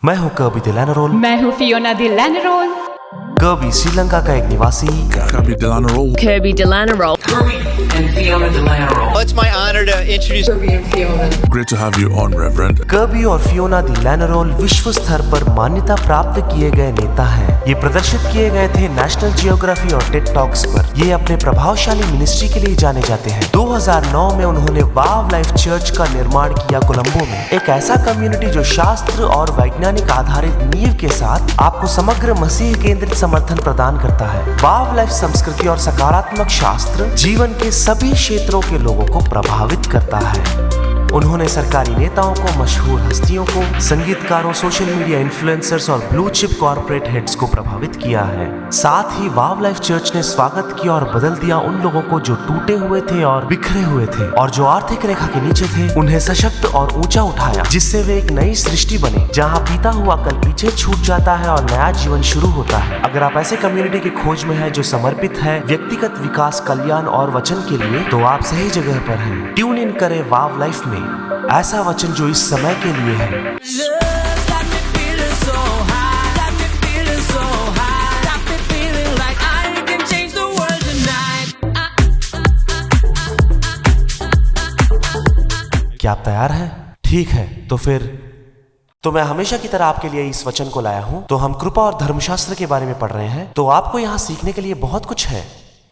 मैं हूं Kirby Delano Roll. मैं हूँ Fiona Delano Roll. Kirby Sri Lanka का एक निवासी। Kirby Delano Roll. Kirby Delano roll. It's my honor to introduce Great to have you on, Reverend. Kirby और Fiona Delano role विश्व स्तर पर मान्यता प्राप्त किए गए नेता हैं। ये प्रदर्शित किए गए थे नेशनल जियोग्राफी और टेड टॉक्स पर। ये अपने प्रभावशाली मिनिस्ट्री के लिए जाने जाते हैं। 2009 में उन्होंने वाव लाइफ चर्च का निर्माण किया कोलंबो में, एक ऐसा कम्युनिटी जो शास्त्र और वैज्ञानिक आधारित नींव के साथ आपको समग्र मसीह केंद्रित समर्थन प्रदान करता है। वाव लाइफ संस्कृति और सकारात्मक शास्त्र जीवन के सभी क्षेत्रों के लोगों को प्रभावित करता है। उन्होंने सरकारी नेताओं को, मशहूर हस्तियों को, संगीतकारों, सोशल मीडिया इन्फ्लुएंसर्स और ब्लू चिप कॉर्पोरेट हेड्स को प्रभावित किया है। साथ ही वाव लाइफ चर्च ने स्वागत किया और बदल दिया उन लोगों को जो टूटे हुए थे और बिखरे हुए थे और जो आर्थिक रेखा के नीचे थे। उन्हें सशक्त और ऊंचा उठाया, जिससे वे एक नई सृष्टि बने जहाँ बीता हुआ कल पीछे छूट जाता है और नया जीवन शुरू होता है। अगर आप ऐसे कम्युनिटी की खोज में है जो समर्पित है व्यक्तिगत विकास, कल्याण और वचन के लिए, तो आप सही जगह पर हैं। ट्यून इन करें वाव लाइफ में, ऐसा वचन जो इस समय के लिए है। क्या आप तैयार हैं? ठीक है, तो मैं हमेशा की तरह आपके लिए इस वचन को लाया हूं। तो हम कृपा और धर्मशास्त्र के बारे में पढ़ रहे हैं। तो आपको यहाँ सीखने के लिए बहुत कुछ है।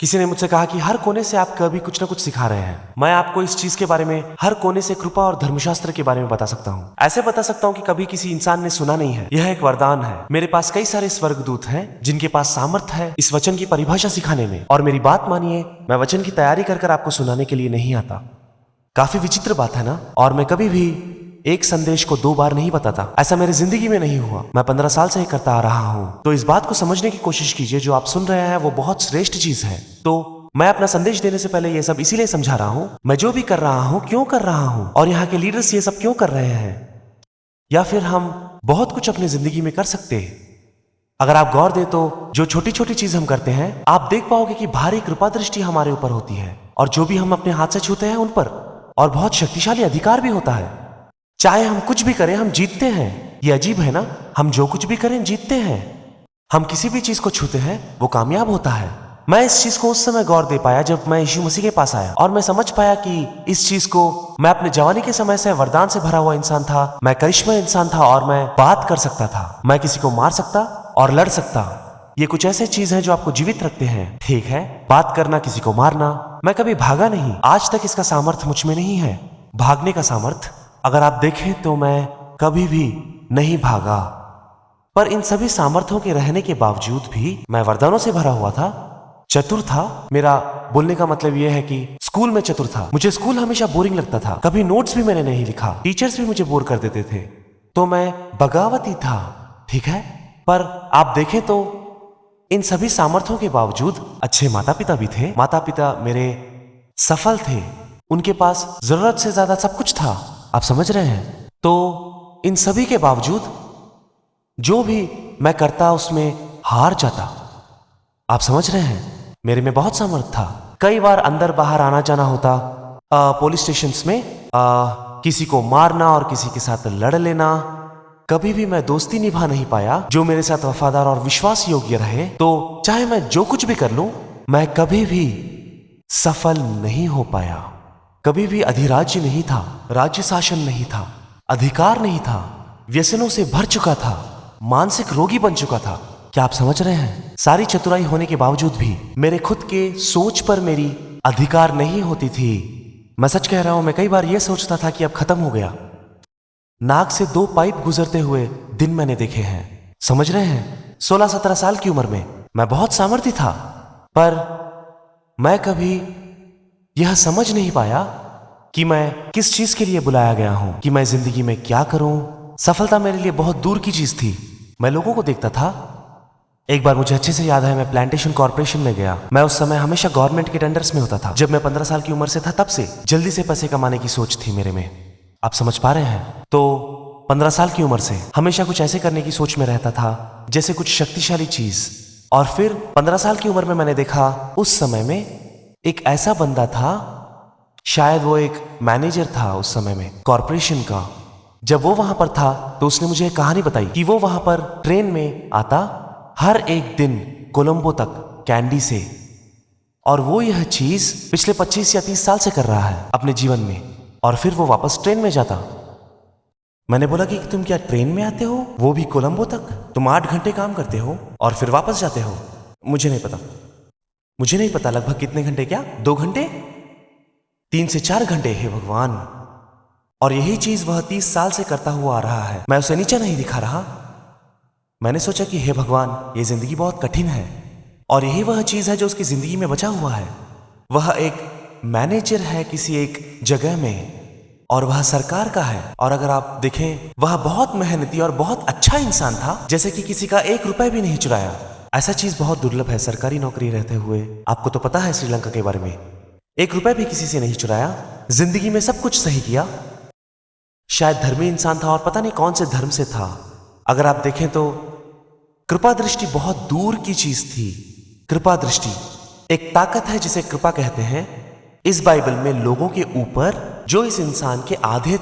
किसी ने मुझसे कहा कि हर कोने से आप कभी कुछ ना कुछ सिखा रहे हैं। मैं आपको इस चीज के बारे में हर कोने से कृपा और धर्मशास्त्र के बारे में बता सकता हूँ। ऐसे बता सकता हूँ कि कभी किसी इंसान ने सुना नहीं है। यह एक वरदान है। मेरे पास कई सारे स्वर्गदूत हैं जिनके पास सामर्थ्य है इस वचन की परिभाषा सिखाने में। और मेरी बात मानिए, मैं वचन की तैयारी कर आपको सुनाने के लिए नहीं आता। काफी विचित्र बात है ना? और मैं कभी भी एक संदेश को 2 बार नहीं बताता। ऐसा मेरी जिंदगी में नहीं हुआ। मैं 15 साल से ही करता आ रहा हूँ। तो इस बात को समझने की कोशिश कीजिए, जो आप सुन रहे हैं वो बहुत श्रेष्ठ चीज है। तो मैं अपना संदेश देने से पहले ये सब इसीलिए समझा रहा हूँ, मैं जो भी कर रहा हूँ क्यों कर रहा हूँ, और यहाँ के लीडर्स ये सब क्यों कर रहे हैं। या फिर हम बहुत कुछ अपनी जिंदगी में कर सकते हैं। अगर आप गौर दें तो जो छोटी छोटी चीज हम करते हैं, आप देख पाओगे कि भारी कृपा दृष्टि हमारे ऊपर होती है। और जो भी हम अपने हाथ से छूते हैं उन पर और बहुत शक्तिशाली अधिकार भी होता है। चाहे हम कुछ भी करें, हम जीतते हैं। ये अजीब है ना? हम जो कुछ भी करें जीतते हैं। हम किसी भी चीज को छूते हैं वो कामयाब होता है। मैं इस चीज को उस समय गौर दे पाया जब मैं यीशु मसीह के पास आया, और मैं समझ पाया कि इस चीज को मैं अपने जवानी के समय से वरदान से भरा हुआ इंसान था। मैं करिश्मा इंसान था और मैं बात कर सकता था। मैं किसी को मार सकता और लड़ सकता। ये कुछ ऐसे चीज है जो आपको जीवित रखते हैं। ठीक है, बात करना, किसी को मारना। मैं कभी भागा नहीं। आज तक इसका सामर्थ्य मुझ में नहीं है, भागने का सामर्थ्य। अगर आप देखें तो मैं कभी भी नहीं भागा। पर इन सभी सामर्थ्यों के रहने के बावजूद भी मैं वरदानों से भरा हुआ था, चतुर था। मेरा बोलने का मतलब यह है कि स्कूल में चतुर था। मुझे स्कूल हमेशा बोरिंग लगता था। कभी नोट्स भी मैंने नहीं लिखा। टीचर्स भी मुझे बोर कर देते थे। तो मैं बगावती था। ठीक है, पर आप देखें तो इन सभी सामर्थ्यों के बावजूद अच्छे माता पिता भी थे। माता पिता मेरे सफल थे। उनके पास जरूरत से ज्यादा सब कुछ था। आप समझ रहे हैं? तो इन सभी के बावजूद जो भी मैं करता उसमें हार जाता। आप समझ रहे हैं? मेरे में बहुत सामर्थ्य था। कई बार अंदर बाहर आना जाना होता, पुलिस स्टेशंस में किसी को मारना और किसी के साथ लड़ लेना। कभी भी मैं दोस्ती निभा नहीं पाया जो मेरे साथ वफादार और विश्वास योग्य रहे। तो चाहे मैं जो कुछ भी कर लूं, मैं कभी भी सफल नहीं हो पाया। कभी भी अधिराज्य नहीं था, राज्य शासन नहीं था, अधिकार नहीं था, व्यसनों से भर चुका था, मानसिक रोगी बन चुका था। क्या आप समझ रहे हैं? सारी चतुराई होने के बावजूद भी मेरे खुद के सोच पर मेरी अधिकार नहीं होती थी। मैं सच कह रहा हूं, मैं कई बार यह सोचता था कि अब खत्म हो गया। नाक से 2 पाइप गुजरते हुए दिन मैंने देखे हैं। समझ रहे हैं? 16-17 साल की उम्र में मैं बहुत सामर्थ्य था, पर मैं कभी यह समझ नहीं पाया कि मैं किस चीज के लिए बुलाया गया हूं, कि मैं जिंदगी में क्या करूं। सफलता मेरे लिए बहुत दूर की चीज थी। मैं लोगों को देखता था। एक बार मुझे अच्छे से याद है, मैं प्लांटेशन कॉर्पोरेशन में गया। मैं उस समय हमेशा गवर्नमेंट के टेंडर्स में होता था। जब मैं 15 साल की उम्र से था, तब से जल्दी से पैसे कमाने की सोच थी मेरे में। आप समझ पा रहे हैं? तो 15 साल की उम्र से हमेशा कुछ ऐसे करने की सोच में रहता था जैसे कुछ शक्तिशाली चीज। और फिर 15 साल की उम्र में मैंने देखा, उस समय में एक ऐसा बंदा था, शायद वो एक मैनेजर था उस समय में कॉर्पोरेशन का, जब वो वहां पर था तो उसने मुझे एक कहानी बताई कि वो वहां पर ट्रेन में आता हर एक दिन कोलंबो तक कैंडी से, और वो यह चीज पिछले 25 या 30 साल से कर रहा है अपने जीवन में, और फिर वो वापस ट्रेन में जाता। मैंने बोला कि तुम क्या ट्रेन में आते हो, वो भी कोलंबो तक? तुम 8 घंटे काम करते हो और फिर वापस जाते हो? मुझे नहीं पता लगभग कितने घंटे, क्या 2 घंटे, 3 से 4 घंटे। हे भगवान! और यही चीज वह 30 साल से करता हुआ आ रहा है। मैं उसे नीचा नहीं दिखा रहा। मैंने सोचा कि हे भगवान, ये जिंदगी बहुत कठिन है, और यही वह चीज है जो उसकी जिंदगी में बचा हुआ है। वह एक मैनेजर है किसी एक जगह में, और वह सरकार का है, और अगर आप देखें वह बहुत मेहनती और बहुत अच्छा इंसान था, जैसे कि किसी का 1 रुपए भी नहीं चुराया। ऐसा चीज बहुत दुर्लभ है सरकारी नौकरी रहते हुए। आपको तो पता है श्रीलंका के बारे में, 1 रुपए भी किसी से नहीं चुराया, जिंदगी में सब कुछ सही किया। शायद धर्मी इंसान था और पता नहीं कौन से धर्म से था। अगर आप देखें तो कृपा दृष्टि बहुत दूर की चीज थी। कृपा दृष्टि एक ताकत है जिसे कृपा कहते हैं। इस बाइबल में लोगों के ऊपर जो इस इंसान के आधे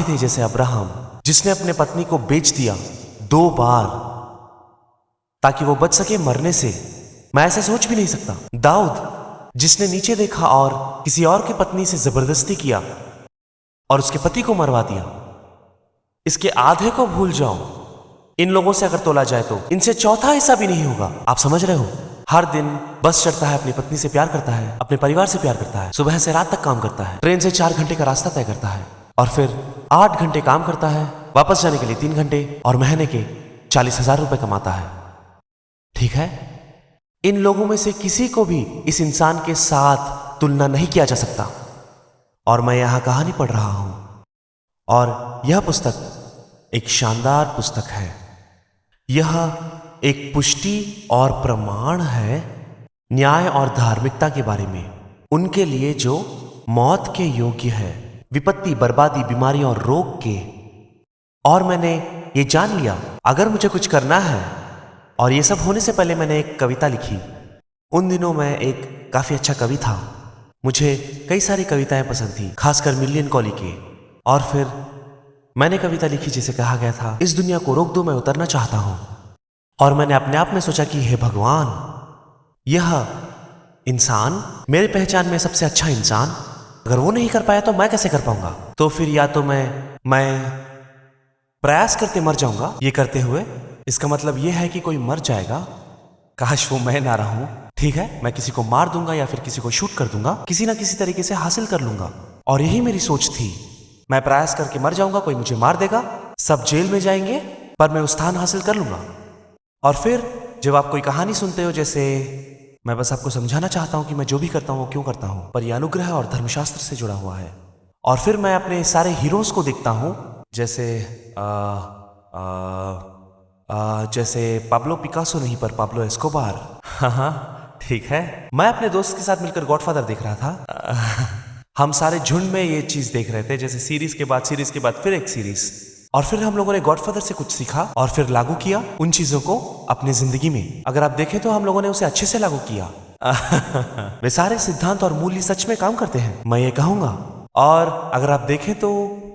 थे, जैसे अब्राहम, जिसने अपने पत्नी को बेच दिया 2 बार ताकि वो बच सके मरने से। मैं ऐसा सोच भी नहीं सकता। दाऊद, जिसने नीचे देखा और किसी और की पत्नी से जबरदस्ती किया और उसके पति को मरवा दिया। इसके आधे को भूल जाओ, इन लोगों से अगर तोला जाए तो इनसे चौथा हिस्सा भी नहीं होगा। आप समझ रहे हो? हर दिन बस चढ़ता है, अपनी पत्नी से प्यार करता है, अपने परिवार से प्यार करता है, सुबह से रात तक काम करता है, ट्रेन से 4 घंटे का रास्ता तय करता है, और फिर 8 घंटे काम करता है, वापस जाने के लिए 3 घंटे, और महीने के 40,000 रुपए कमाता है। ठीक है, इन लोगों में से किसी को भी इस इंसान के साथ तुलना नहीं किया जा सकता। और मैं यहां कहानी पढ़ रहा हूं, और यह पुस्तक एक शानदार पुस्तक है। यह एक पुष्टि और प्रमाण है न्याय और धार्मिकता के बारे में, उनके लिए जो मौत के योग्य है, विपत्ति, बर्बादी, बीमारी और रोग के। और मैंने ये जान लिया, अगर मुझे कुछ करना है, और ये सब होने से पहले मैंने एक कविता लिखी। उन दिनों मैं एक काफी अच्छा कवि था, मुझे कई सारी कविताएं पसंद थी, खासकर मिलियन कॉली के। और फिर मैंने कविता लिखी जिसे कहा गया था, इस दुनिया को रोक दो, मैं उतरना चाहता हूं। और मैंने अपने आप में सोचा कि हे भगवान, यह इंसान, मेरे पहचान में सबसे अच्छा इंसान, अगर वो नहीं कर पाया तो मैं कैसे कर पाऊंगा? तो फिर या तो मैं प्रयास करके मर जाऊंगा ये करते हुए। इसका मतलब यह है कि कोई मर जाएगा, काश वो मैं ना रहूं। ठीक है, मैं किसी को मार दूंगा या फिर किसी को शूट कर दूंगा, किसी ना किसी तरीके से हासिल कर लूंगा। और यही मेरी सोच थी, मैं प्रयास करके मर जाऊंगा, कोई मुझे मार देगा, सब जेल में जाएंगे, पर मैं वो स्थान हासिल कर लूंगा। और फिर जब आप कोई कहानी सुनते हो, जैसे मैं बस आपको समझाना चाहता हूं कि मैं जो भी करता हूं वो क्यों करता हूं, पर यह अनुग्रह और धर्मशास्त्र से जुड़ा हुआ है। और फिर मैं अपने सारे हीरोज को देखता हूं, जैसे पाब्लो पिकासो नहीं, पर पाब्लो एस्कोबार। हाँ, ठीक है। मैं अपने दोस्त के साथ मिलकर गॉडफादर देख रहा था। हम सारे झुंड में ये चीज देख रहे थे, जैसे सीरीज के बाद फिर एक सीरीज। और फिर हम लोगों ने गॉडफादर से कुछ सीखा और फिर लागू किया उन चीजों को अपनी जिंदगी में। अगर आप देखें तो हम लोगों ने उसे अच्छे से लागू किया। वे सारे सिद्धांत और मूल्य सच में काम करते हैं, मैं ये कहूंगा। और अगर आप देखें तो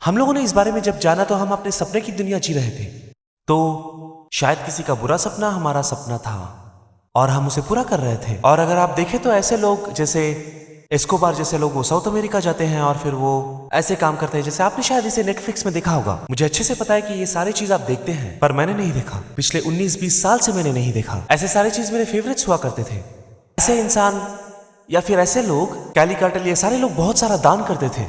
हम लोगों ने इस बारे में जब जाना तो हम अपने सपने की दुनिया जी रहे थे। तो शायद किसी का बुरा सपना हमारा सपना था और हम उसे पूरा कर रहे थे। और अगर आप देखें तो ऐसे लोग जैसे एस्कोबार जैसे लोग, वो साउथ अमेरिका जाते हैं और फिर वो ऐसे काम करते हैं, जैसे आपने शायद इसे नेटफ्लिक्स में देखा होगा। मुझे अच्छे से पता है कि ये सारी चीज आप देखते हैं, पर मैंने नहीं देखा। पिछले 19-20 साल से मैंने नहीं देखा। ऐसे सारी चीज मेरे फेवरेट्स हुआ करते थे। ऐसे इंसान या फिर ऐसे लोग, कैली कार्टेल, ये सारे लोग बहुत सारा दान करते थे।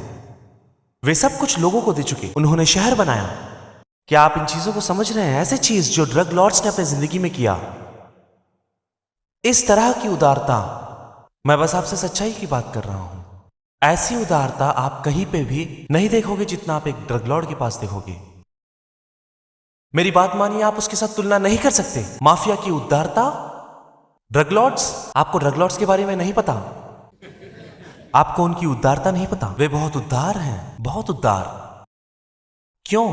वे सब कुछ लोगों को दे चुके, उन्होंने शहर बनाया। क्या आप इन चीजों को समझ रहे हैं? ऐसे चीज जो ड्रग लॉर्ड्स ने अपनी जिंदगी में किया, इस तरह की उदारता, मैं बस आपसे सच्चाई की बात कर रहा हूं। ऐसी उदारता आप कहीं पे भी नहीं देखोगे जितना आप एक ड्रग लॉर्ड के पास देखोगे। मेरी बात मानिए, आप उसके साथ तुलना नहीं कर सकते। माफिया की उदारता, ड्रग लॉर्ड्स, आपको ड्रग लॉर्ड्स के बारे में नहीं पता, आपको उनकी उदारता नहीं पता। वे बहुत उदार हैं, बहुत उदार। क्यों?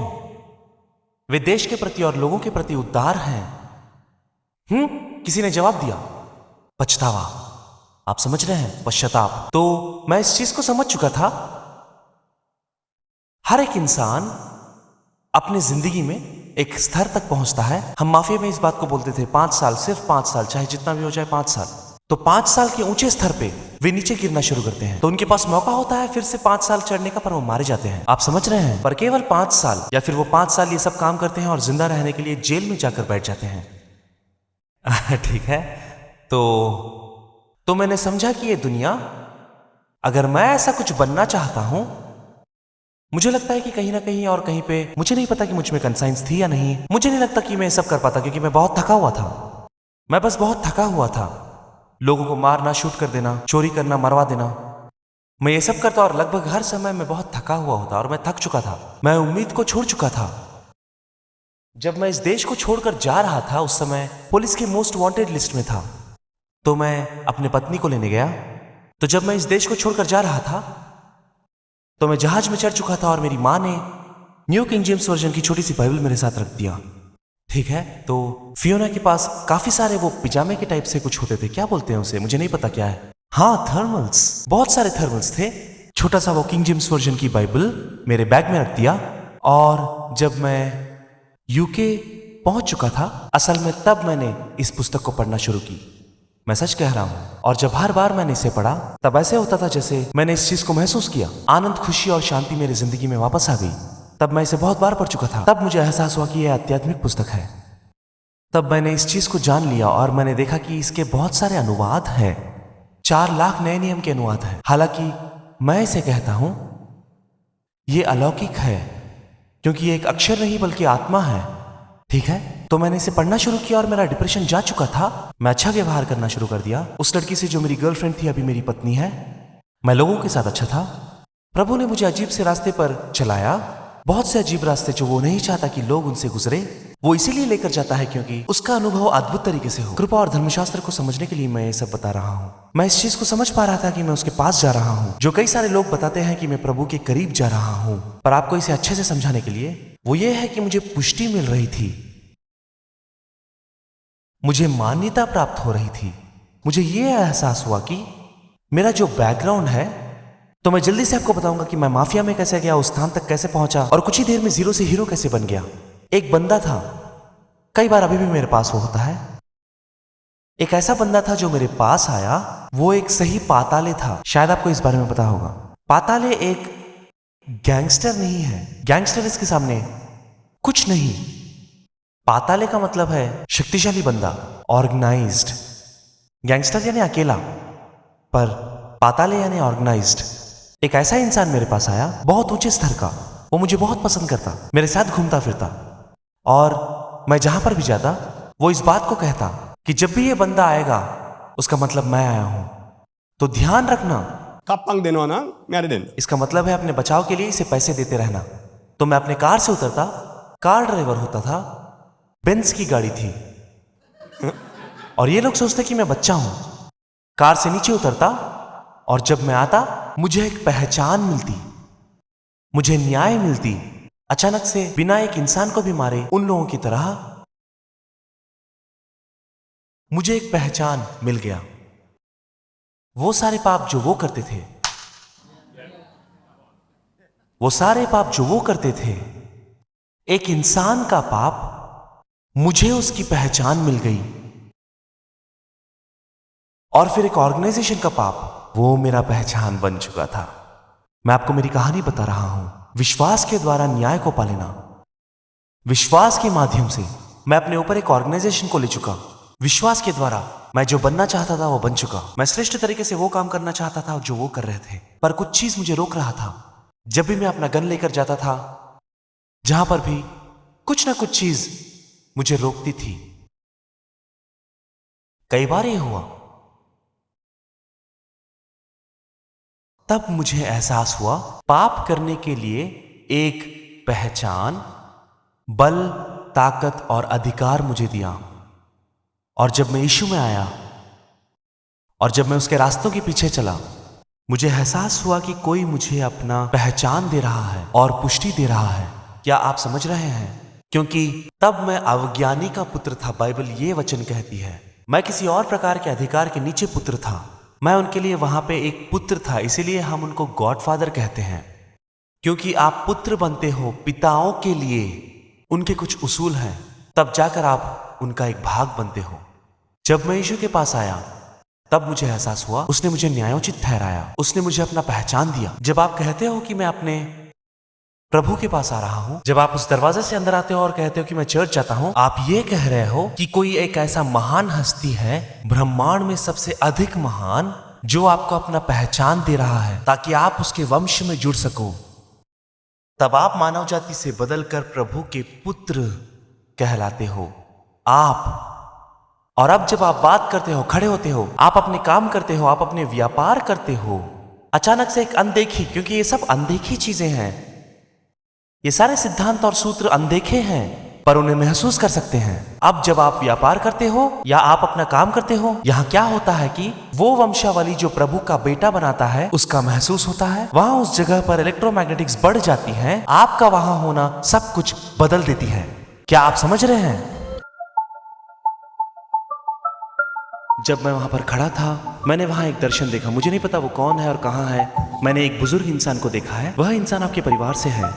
वे देश के प्रति और लोगों के प्रति उदार हैं। किसी ने जवाब दिया, पछतावा। आप समझ रहे हैं? पश्चाताप। तो मैं इस चीज को समझ चुका था हर एक इंसान अपनी जिंदगी में एक स्तर तक पहुंचता है। हम माफिया में इस बात को बोलते थे 5 साल, सिर्फ 5 साल, चाहे जितना भी हो जाए 5 साल। तो 5 साल के ऊंचे स्तर पे वे नीचे गिरना शुरू करते हैं, तो उनके पास मौका होता है फिर से 5 साल चढ़ने का, पर वो मारे जाते हैं। आप समझ रहे हैं? पर केवल 5 साल या फिर वो 5 साल ये सब काम करते हैं और जिंदा रहने के लिए जेल में जाकर बैठ जाते हैं। ठीक है, तो मैंने समझा कि ये दुनिया, अगर मैं ऐसा कुछ बनना चाहता हूं, मुझे लगता है कि कहीं ना कहीं और कहीं पे, मुझे नहीं पता कि मुझ में कंसाइंस थी या नहीं, मुझे नहीं लगता कि मैं सब कर पाता, क्योंकि मैं बहुत थका हुआ था। मैं बस बहुत थका हुआ था। लोगों को मारना, शूट कर देना, चोरी करना, मरवा देना, मैं ये सब करता और लगभग हर समय मैं बहुत थका हुआ होता और मैं थक चुका था। मैं उम्मीद को छोड़ चुका था। जब मैं इस देश को छोड़कर जा रहा था उस समय पुलिस की मोस्ट वांटेड लिस्ट में था। तो मैं अपने पत्नी को लेने गया। तो जब मैं इस देश को छोड़कर जा रहा था तो मैं जहाज में चढ़ चुका था और मेरी माँ ने न्यू किंग जेम्स वर्जन की छोटी सी बाइबल मेरे साथ रख दिया। ठीक है, तो फियोना के पास काफी सारे वो पिजामे के टाइप से कुछ होते थे, क्या बोलते हैं उसे, मुझे नहीं पता क्या है। हाँ, थर्मल्स, बहुत सारे थर्मल्स थे। छोटा सा वो किंग जेम्स वर्जन की बाइबल मेरे बैग में रख दिया। और जब मैं यूके पहुंच चुका था, असल में तब मैंने इस पुस्तक को पढ़ना शुरू की। मैं सच कह रहा हूं। और जब हर बार मैंने इसे पढ़ा तब ऐसे होता था जैसे मैंने इस चीज को महसूस किया, आनंद, खुशी और शांति मेरी जिंदगी में वापस आ गई। तब मैं इसे बहुत बार पढ़ चुका था। तब मुझे एहसास हुआ कि यह आध्यात्मिक पुस्तक है। तब मैंने इस चीज को जान लिया और मैंने देखा कि इसके बहुत सारे अनुवाद हैं। 4 लाख नए नियम के अनुवाद हैं। हालांकि मैं इसे कहता हूं ये अलौकिक है, क्योंकि ये एक अक्षर नहीं बल्कि आत्मा है। ठीक है, तो मैंने इसे पढ़ना शुरू किया और मेरा डिप्रेशन जा चुका था। मैं अच्छा व्यवहार करना शुरू कर दिया उस लड़की से जो मेरी गर्लफ्रेंड थी, अभी मेरी पत्नी है। मैं लोगों के साथ अच्छा था। प्रभु ने मुझे अजीब से रास्ते पर चलाया, बहुत से अजीब रास्ते जो वो नहीं चाहता कि लोग उनसे गुजरे, वो इसीलिए लेकर जाता है क्योंकि उसका अनुभव अद्भुत तरीके से हो। कृपा और धर्मशास्त्र को समझने के लिए मैं ये सब बता रहा हूँ। मैं इस चीज को समझ पा रहा था कि मैं उसके पास जा रहा हूँ, जो कई सारे लोग बताते हैं कि मैं प्रभु के करीब जा रहा हूँ। पर आपको इसे अच्छे से समझाने के लिए वो ये है कि मुझे पुष्टि मिल रही थी, मुझे मान्यता प्राप्त हो रही थी। मुझे यह एहसास हुआ कि मेरा जो बैकग्राउंड है, तो मैं जल्दी से आपको बताऊंगा कि मैं माफिया में कैसे गया, उस स्थान तक कैसे पहुंचा और कुछ ही देर में जीरो से हीरो कैसे बन गया। एक बंदा था, कई बार अभी भी मेरे पास वो होता है। एक ऐसा बंदा था जो मेरे पास आया, वो एक सही पाताले था। शायद आपको इस बारे में पता होगा। पाताले एक गैंगस्टर नहीं है। गैंगस्टर इसके सामने कुछ नहीं। पाताले का मतलब है शक्तिशाली बंदा, ऑर्गेनाइज्ड। गैंगस्टर यानी अकेला, पर पाताले यानी ऑर्गेनाइज्ड। एक ऐसा इंसान मेरे पास आया, बहुत ऊंचे स्तर का। वो मुझे बहुत पसंद करता, मेरे साथ घूमता फिरता, और मैं जहां पर भी जाता वो इस बात को कहता कि जब भी ये बंदा आएगा उसका मतलब मैं आया हूं। तो ध्यान रखना, Kapang denona, meron. इसका मतलब है अपने बचाव के लिए इसे पैसे देते रहना। तो मैं अपने कार से उतरता, कार ड्राइवर होता था, बेंज की गाड़ी थी, और ये लोग सोचते कि मैं बच्चा हूं। कार से नीचे उतरता और जब मैं आता मुझे एक पहचान मिलती, मुझे न्याय मिलती। अचानक से बिना एक इंसान को भी मारे उन लोगों की तरह मुझे एक पहचान मिल गया। वो सारे पाप जो वो करते थे, वो सारे पाप जो वो करते थे, एक इंसान का पाप, मुझे उसकी पहचान मिल गई। और फिर एक ऑर्गेनाइजेशन का पाप, वो मेरा पहचान बन चुका था। मैं आपको मेरी कहानी बता रहा हूं। विश्वास के द्वारा न्याय को पा लेना, विश्वास के माध्यम से मैं अपने ऊपर एक ऑर्गेनाइजेशन को ले चुका। विश्वास के द्वारा मैं जो बनना चाहता था वो बन चुका। मैं श्रेष्ठ तरीके से वो काम करना चाहता था जो वो कर रहे थे, पर कुछ चीज मुझे रोक रहा था। जब भी मैं अपना गन लेकर जाता था, जहां पर भी कुछ ना कुछ चीज मुझे रोकती थी। कई बार ये हुआ। तब मुझे एहसास हुआ पाप करने के लिए एक पहचान, बल, ताकत और अधिकार मुझे दिया। और जब मैं यीशु में आया और जब मैं उसके रास्तों के पीछे चला, मुझे एहसास हुआ कि कोई मुझे अपना पहचान दे रहा है और पुष्टि दे रहा है। क्या आप समझ रहे हैं? क्योंकि तब मैं अवज्ञानी का पुत्र था। बाइबल ये वचन कहती है, मैं किसी और प्रकार के अधिकार के नीचे पुत्र था। मैं उनके लिए वहां पे एक पुत्र था, इसीलिए हम उनको गॉडफादर कहते हैं। क्योंकि आप पुत्र बनते हो पिताओं के लिए, उनके कुछ उसूल हैं, तब जाकर आप उनका एक भाग बनते हो। जब मैं यीशु के पास आया तब मुझे एहसास हुआ उसने मुझे न्यायोचित ठहराया, उसने मुझे अपना पहचान दिया। जब आप कहते हो कि मैं अपने प्रभु के पास आ रहा हूं, जब आप उस दरवाजे से अंदर आते हो और कहते हो कि मैं चर्च जाता हूं, आप ये कह रहे हो कि कोई एक ऐसा महान हस्ती है ब्रह्मांड में सबसे अधिक महान, जो आपको अपना पहचान दे रहा है ताकि आप उसके वंश में जुड़ सको। तब आप मानव जाति से बदलकर प्रभु के पुत्र कहलाते हो आप। और अब जब आप बात करते हो, खड़े होते हो, आप अपने काम करते हो, आप अपने व्यापार करते हो, अचानक से एक अनदेखी, क्योंकि ये सब अनदेखी चीजें हैं, ये सारे सिद्धांत और सूत्र अनदेखे हैं पर उन्हें महसूस कर सकते हैं। अब जब आप व्यापार करते हो या आप अपना काम करते हो, यहाँ क्या होता है कि वो वंशावली जो प्रभु का बेटा बनाता है उसका महसूस होता है। वहां उस जगह पर इलेक्ट्रोमैग्नेटिक्स बढ़ जाती है, आपका वहां होना सब कुछ बदल देती है। क्या आप समझ रहे हैं? जब मैं वहां पर खड़ा था, मैंने वहां एक दर्शन देखा। मुझे नहीं पता वो कौन है और कहां है। मैंने एक बुजुर्ग इंसान को देखा है। वह इंसान आपके परिवार से है।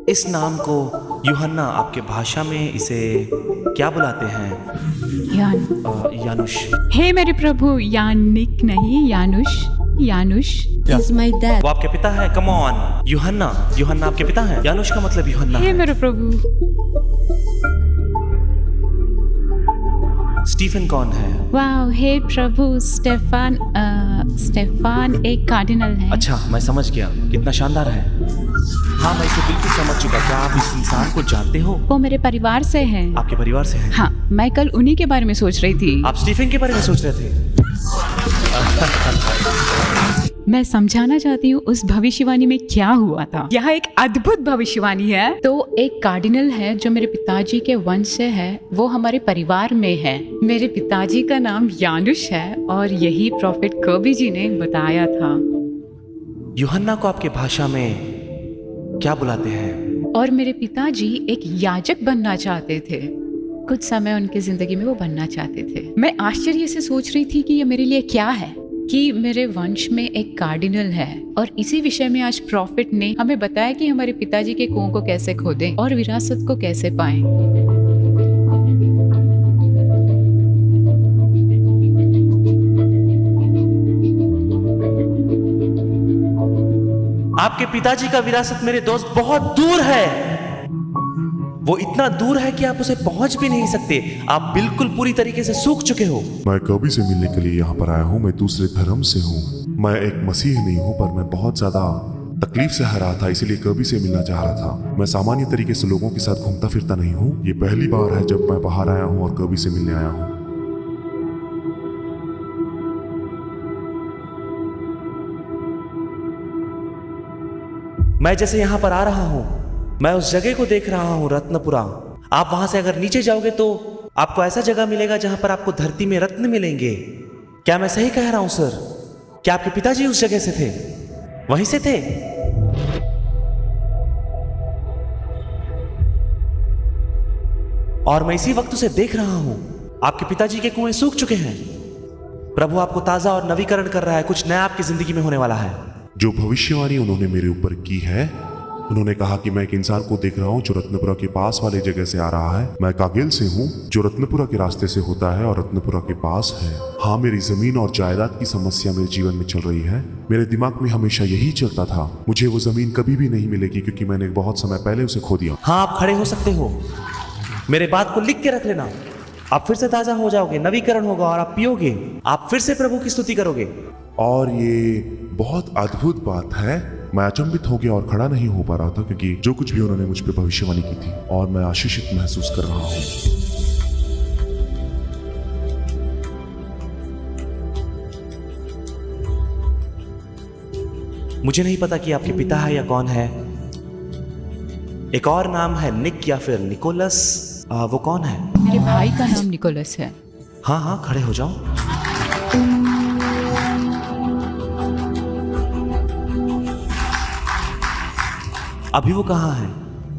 इस नाम को यूहन्ना, आपके भाषा में इसे क्या बुलाते हैं? यानुश। हे मेरे प्रभु, यानिक नहीं, यानुश। यानुश He's my dad. वो आपके पिता है। Come on. यूहन्ना, यूहन्ना आपके पिता है। यानुश का मतलब यूहन्ना हे है। मेरे प्रभु। स्टीफन कौन है? वाह, हे प्रभु, स्टेफान एक कार्डिनल है। अच्छा, मैं समझ गया। कितना शानदार है। हाँ, मैं इसे बिल्कुल समझ चुका। क्या आप इस इंसान को जानते हो? वो मेरे परिवार से है। आपके परिवार से है? हाँ, मैं कल उन्हीं के बारे में सोच रही थी। आप स्टीफन के बारे में सोच रहे थे? मैं समझाना चाहती हूँ उस भविष्यवाणी में क्या हुआ था। यह एक अद्भुत भविष्यवाणी है। तो एक कार्डिनल है जो मेरे पिताजी के वंश से है, वो हमारे परिवार में है। मेरे पिताजी का नाम यानुश है और यही प्रॉफिट कर्बी जी ने बताया था। यूहन्ना को आपके भाषा में क्या बुलाते हैं? और मेरे पिताजी एक याजक बनना चाहते थे। कुछ समय उनकी जिंदगी में वो बनना चाहते थे। मैं आश्चर्य से सोच रही थी कि ये मेरे लिए क्या है कि मेरे वंश में एक कार्डिनल है। और इसी विषय में आज प्रॉफिट ने हमें बताया कि हमारे पिताजी के कुओं को कैसे खोदें और विरासत को कैसे पाएं। आपके पिताजी का विरासत मेरे दोस्त बहुत दूर है। वो इतना दूर है कि आप उसे पहुंच भी नहीं सकते। आप बिल्कुल पूरी तरीके से सूख चुके हो। मैं कभी से मिलने के लिए यहाँ पर आया हूँ। मैं दूसरे धर्म से हूँ। मैं एक मसीह नहीं हूँ, पर मैं बहुत ज्यादा तकलीफ से हरा था, इसीलिए कभी से मिलना चाह रहा था। मैं सामान्य तरीके से लोगों के साथ घूमता फिरता नहीं हूँ। ये पहली बार है जब मैं बाहर आया हूँ और कभी से मिलने आया हूँ। मैं जैसे यहाँ पर आ रहा हूँ, मैं उस जगह को देख रहा हूँ, रत्नपुरा। आप वहां से अगर नीचे जाओगे तो आपको ऐसा जगह मिलेगा जहां पर आपको धरती में रत्न मिलेंगे। क्या मैं सही कह रहा हूं सर? क्या आपके पिताजी उस जगह से थे? वहीं से थे? और मैं इसी वक्त उसे देख रहा हूं। आपके पिताजी के कुएं सूख चुके हैं। प्रभु आपको ताजा और नवीकरण कर रहा है। कुछ नया आपकी जिंदगी में होने वाला है। जो भविष्यवाणी उन्होंने मेरे ऊपर की है, उन्होंने कहा कि मैं एक इंसान को देख रहा हूँ जो रत्नपुरा के पास वाले जगह से आ रहा है। मैं कागिल से हूँ जो रत्नपुरा के रास्ते से होता है और रत्नपुरा के पास है। हाँ, मेरी जमीन और जायदाद की समस्या मेरे जीवन में चल रही है। मेरे दिमाग में हमेशा यही चलता था, मुझे वो जमीन कभी भी नहीं मिलेगी क्योंकि मैंने बहुत समय पहले उसे खो दिया। हाँ, आप खड़े हो सकते हो। मेरे बात को लिख के रख लेना। आप फिर से ताजा हो जाओगे, नवीकरण होगा और आप पियोगे। आप फिर से प्रभु की स्तुति करोगे। और ये बहुत अद्भुत बात है। मैं अचंभित हो गया और खड़ा नहीं हो पा रहा था क्योंकि जो कुछ भी उन्होंने मुझ पर भविष्यवाणी की थी, और मैं आशीषित महसूस कर रहा हूँ। मुझे नहीं पता कि आपके पिता है या कौन है। एक और नाम है निक या फिर निकोलस। वो कौन है? मेरे भाई का नाम निकोलस है। हाँ हाँ, खड़े हो जाओ। अभी वो कहाँ है?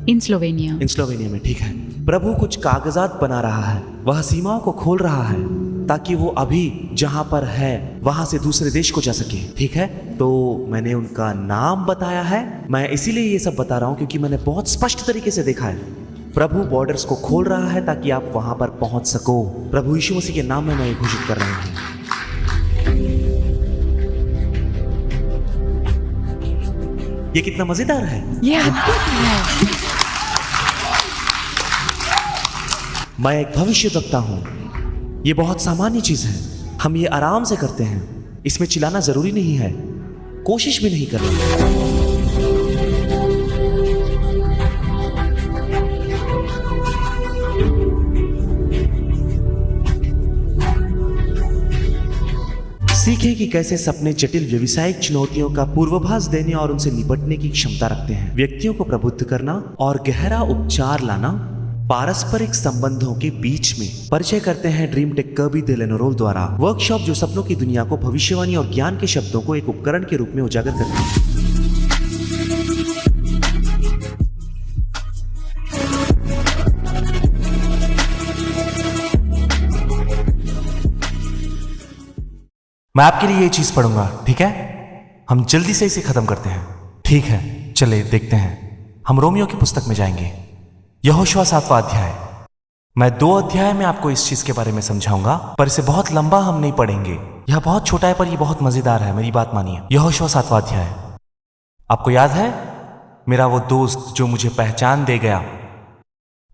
इन स्लोवेनिया। में, ठीक है। प्रभु कुछ कागजात बना रहा है। वह सीमाओं को खोल रहा है ताकि वो अभी जहां पर है वहां से दूसरे देश को जा सके। ठीक है, तो मैंने उनका नाम बताया है। मैं इसीलिए ये सब बता रहा हूं क्योंकि मैंने बहुत स्पष्ट तरीके से देखा है प्रभु बॉर्डर्स को खोल रहा है ताकि आप वहां पर पहुंच सको। प्रभु यीशु मसीह के नाम में मैं ये घोषित कर रहा हूं। ये कितना मजेदार है। ये अद्भुत है। मैं एक भविष्यवक्ता हूं। ये बहुत सामान्य चीज है। हम ये आराम से करते हैं। इसमें चिल्लाना जरूरी नहीं है, कोशिश भी नहीं करना। सीखें कि कैसे सपने जटिल व्यवसायिक चुनौतियों का पूर्वाभास देने और उनसे निपटने की क्षमता रखते हैं। व्यक्तियों को प्रबुद्ध करना और गहरा उपचार लाना पारस्परिक संबंधों के बीच में। परिचय करते हैं ड्रीम टेक कर्बी डेलानोरोल द्वारा वर्कशॉप जो सपनों की दुनिया को भविष्यवाणी और ज्ञान के शब्दों को एक उपकरण के रूप में उजागर करती है। मैं आपके लिए ये चीज पढ़ूंगा, ठीक है? हम जल्दी से इसे खत्म करते हैं। ठीक है, चले देखते हैं। हम रोमियो की पुस्तक में जाएंगे। यहोशुआ 7वां अध्याय। मैं 2 अध्याय में आपको इस चीज के बारे में समझाऊंगा, पर इसे बहुत लंबा हम नहीं पढ़ेंगे। यह बहुत छोटा है पर यह बहुत मजेदार है। मेरी बात मानिए। यहोशुआ 7वां अध्याय। आपको याद है मेरा वो दोस्त जो मुझे पहचान दे गया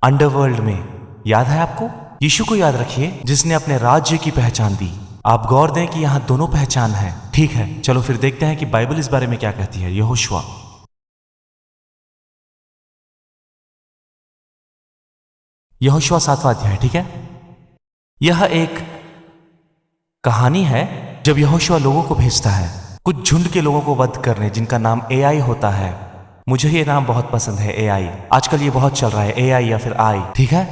अंडरवर्ल्ड में? याद है आपको? यीशु को याद रखिए जिसने अपने राज्य की पहचान दी। आप गौर दें कि यहां दोनों पहचान है। ठीक है, चलो फिर देखते हैं कि बाइबल इस बारे में क्या कहती है। यहोशुआ यहोशुआ 7वां अध्याय। ठीक है, यह एक कहानी है जब यहोशुआ लोगों को भेजता है कुछ झुंड के लोगों को वध करने, जिनका नाम एआई होता है। मुझे ये नाम बहुत पसंद है, एआई। आजकल ये बहुत चल रहा है, एआई या फिर आई। ठीक है,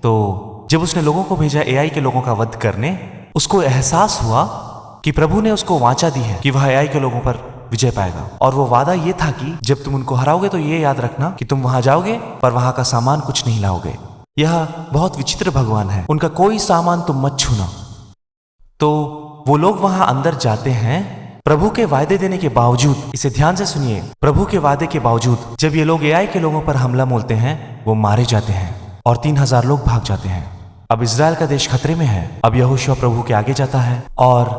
तो जब उसने लोगों को भेजा एआई के लोगों का वध करने, उसको एहसास हुआ कि प्रभु ने उसको वाचा दी है कि वह एआई के लोगों पर विजय पाएगा। और वो वादा ये था कि जब तुम उनको हराओगे तो ये याद रखना कि तुम वहां जाओगे पर वहां का सामान कुछ नहीं लाओगे। यह बहुत विचित्र भगवान है, उनका कोई सामान तुम मत छूना। तो वो लोग वहां अंदर जाते हैं प्रभु के वायदे देने के बावजूद। इसे ध्यान से सुनिए, प्रभु के वादे के बावजूद जब ये लोग एआई के लोगों पर हमला बोलते हैं, वो मारे जाते हैं और 3000 लोग भाग जाते हैं। अब इजराइल का देश खतरे में है। अब यहोशुआ प्रभु के आगे जाता है और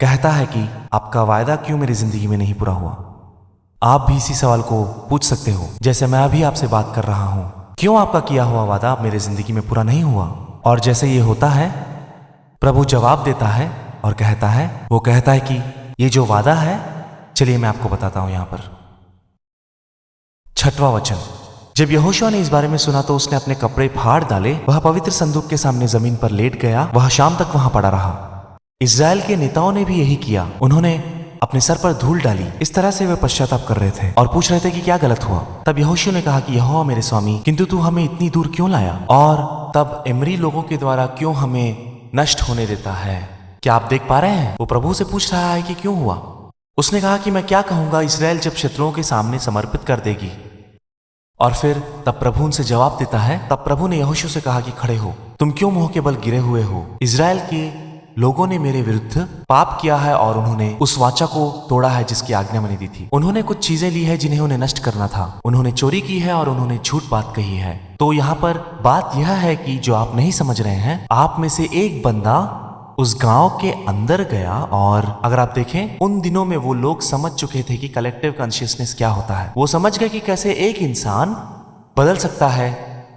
कहता है कि आपका वायदा क्यों मेरी जिंदगी में नहीं पूरा हुआ? आप भी इसी सवाल को पूछ सकते हो जैसे मैं अभी आपसे बात कर रहा हूं। क्यों आपका किया हुआ वादा अब मेरी जिंदगी में पूरा नहीं हुआ? और जैसे ये होता है, प्रभु जवाब देता है और कहता है, वो कहता है कि ये जो वादा है, चलिए मैं आपको बताता हूं। यहां पर 6वां वचन। जब यहोशुआ ने इस बारे में सुना तो उसने अपने कपड़े फाड़ डाले। वह पवित्र संदूक के सामने जमीन पर लेट गया। वह शाम तक वहां पड़ा रहा। इजराइल के नेताओं ने भी यही किया। उन्होंने अपने सर पर धूल डाली। इस तरह से वे पश्चाताप कर रहे थे और पूछ रहे थे कि क्या गलत हुआ। तब यहोशुआ ने कहा कि यहोवा मेरे स्वामी, किंतु तू हमें इतनी दूर क्यों लाया? और तब एमरी लोगों के द्वारा क्यों हमें नष्ट होने देता है? क्या आप देख पा रहे हैं? वो प्रभु से पूछ रहा है कि क्यों हुआ। उसने कहा कि मैं क्या कहूंगा इजराइल जब शत्रुओं के सामने समर्पित कर देगी। और फिर तब प्रभु उनसे जवाब देता है। तब प्रभु ने यहोशुआ से कहा कि खड़े हो, तुम क्यों मुंह के बल गिरे हुए हो? इजराइल के लोगों ने मेरे विरुद्ध पाप किया है और उन्होंने उस वाचा को तोड़ा है जिसकी आज्ञा मैंने दी थी। उन्होंने कुछ चीजें ली है जिन्हें उन्हें नष्ट करना था। उन्होंने चोरी की है और उन्होंने झूठ बात कही है। तो यहाँ पर बात यह है कि जो आप नहीं समझ रहे हैं, आप में से एक बंदा उस गांव के अंदर गया और अगर आप देखें, उन दिनों में वो लोग समझ चुके थे कि कलेक्टिव कॉन्शियसनेस क्या होता है। वो समझ गए कि कैसे एक इंसान बदल सकता है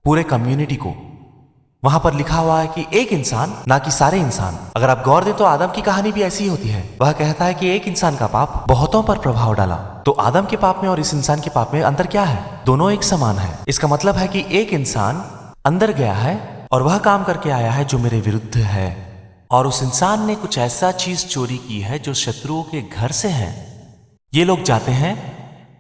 पूरे कम्युनिटी को। वहां पर लिखा हुआ है कि एक इंसान, ना कि सारे इंसान। अगर आप गौर दें तो आदम की कहानी भी ऐसी ही होती है। वह कहता है कि एक इंसान का पाप बहुतों पर प्रभाव डाला। तो आदम के पाप में और इस इंसान के पाप में अंतर क्या है? दोनों एक समान है। इसका मतलब है कि एक इंसान अंदर गया है और वह काम करके आया है जो मेरे विरुद्ध है। और उस इंसान ने कुछ ऐसा चीज चोरी की है जो शत्रुओं के घर से है। ये लोग जाते हैं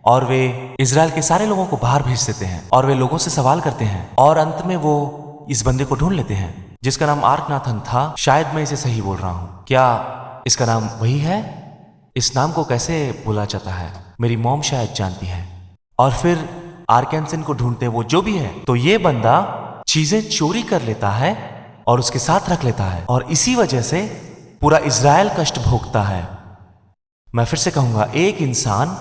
और वे इजराइल के सारे लोगों को बाहर भेज देते हैं और वे लोगों से सवाल करते हैं और अंत में वो इस बंदे को ढूंढ लेते हैं जिसका नाम आर्कनाथन था। शायद मैं इसे सही बोल रहा हूं। क्या इसका नाम वही है? इस नाम को कैसे बोला जाता है? मेरी मॉम शायद जानती है। और फिर आर्केंसन को ढूंढते वो जो भी है। तो ये बंदा चीजें चोरी कर लेता है और उसके साथ रख लेता है, और इसी वजह से पूरा इज़राइल कष्ट भोगता है। मैं फिर से कहूंगा, एक इंसान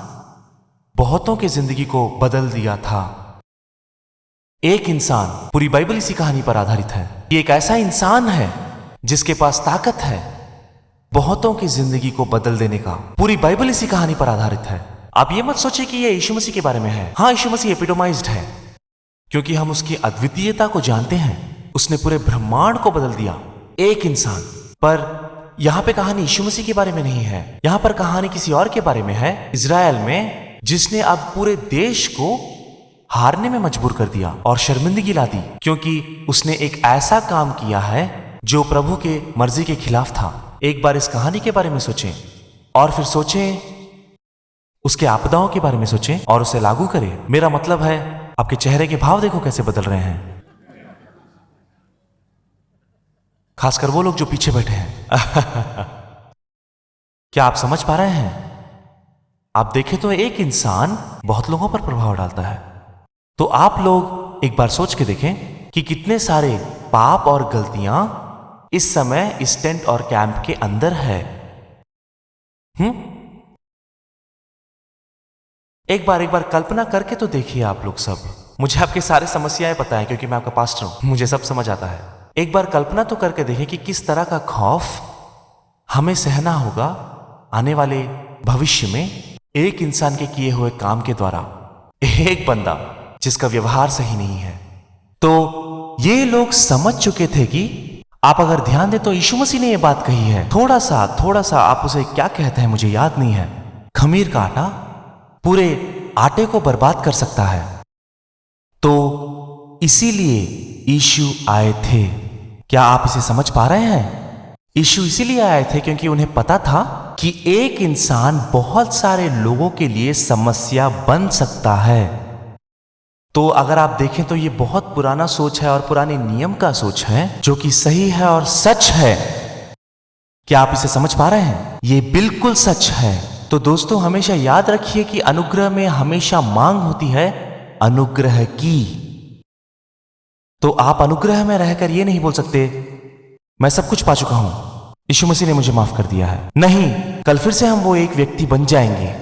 बहुतों की जिंदगी को बदल दिया था। एक इंसान, पूरी बाइबल इसी कहानी पर आधारित है। ये एक ऐसा इंसान है जिसके पास ताकत है बहुतों की जिंदगी को बदल देने का। पूरी बाइबल इसी कहानी पर आधारित है। आप ये मत सोचिए कि ये यीशु मसीह के बारे में है। हाँ, यीशु मसीह एपिटोमाइज्ड है, क्योंकि हम उसकी अद्वितीयता को जानते हैं। उसने पूरे ब्रह्मांड को बदल दिया, एक इंसान। पर यहां पे कहानी यीशु मसीह के बारे में नहीं है, यहां पर कहानी किसी और के बारे में है, इज़राइल में, जिसने अब पूरे देश को हारने में मजबूर कर दिया और शर्मिंदगी ला दी, क्योंकि उसने एक ऐसा काम किया है जो प्रभु के मर्जी के खिलाफ था। एक बार इस कहानी के बारे में सोचें और फिर सोचें उसके आपदाओं के बारे में सोचें और उसे लागू करें। मेरा मतलब है, आपके चेहरे के भाव देखो कैसे बदल रहे हैं, खासकर वो लोग जो पीछे बैठे हैं। क्या आप समझ पा रहे हैं? आप देखें तो एक इंसान बहुत लोगों पर प्रभाव डालता है। तो आप लोग एक बार सोच के देखें कि कितने सारे पाप और गलतियां इस समय इस टेंट और कैंप के अंदर है। एक बार कल्पना करके तो देखिए आप लोग सब। मुझे आपके सारे समस्याएं पता है, क्योंकि मैं आपका पास्टर हूं, मुझे सब समझ आता है। एक बार कल्पना तो करके देखें कि किस तरह का खौफ हमें सहना होगा आने वाले भविष्य में, एक इंसान के किए हुए काम के द्वारा। एक बंदा जिसका व्यवहार सही नहीं है। तो ये लोग समझ चुके थे कि आप अगर ध्यान दें तो यीशु मसीह ने ये बात कही है। थोड़ा सा आप उसे क्या कहते हैं मुझे याद नहीं है, खमीर का आटा पूरे आटे को बर्बाद कर सकता है। तो इसीलिए यीशु आए थे। क्या आप इसे समझ पा रहे हैं? यीशु इसीलिए आए थे क्योंकि उन्हें पता था कि एक इंसान बहुत सारे लोगों के लिए समस्या बन सकता है। तो अगर आप देखें तो ये बहुत पुराना सोच है और पुराने नियम का सोच है, जो कि सही है और सच है। क्या आप इसे समझ पा रहे हैं? ये बिल्कुल सच है। तो दोस्तों, हमेशा याद रखिए कि अनुग्रह में हमेशा मांग होती है अनुग्रह की। तो आप अनुग्रह में रहकर ये नहीं बोल सकते मैं सब कुछ पा चुका हूं, यीशु मसीह ने मुझे माफ कर दिया है। नहीं, कल फिर से हम वो एक व्यक्ति बन जाएंगे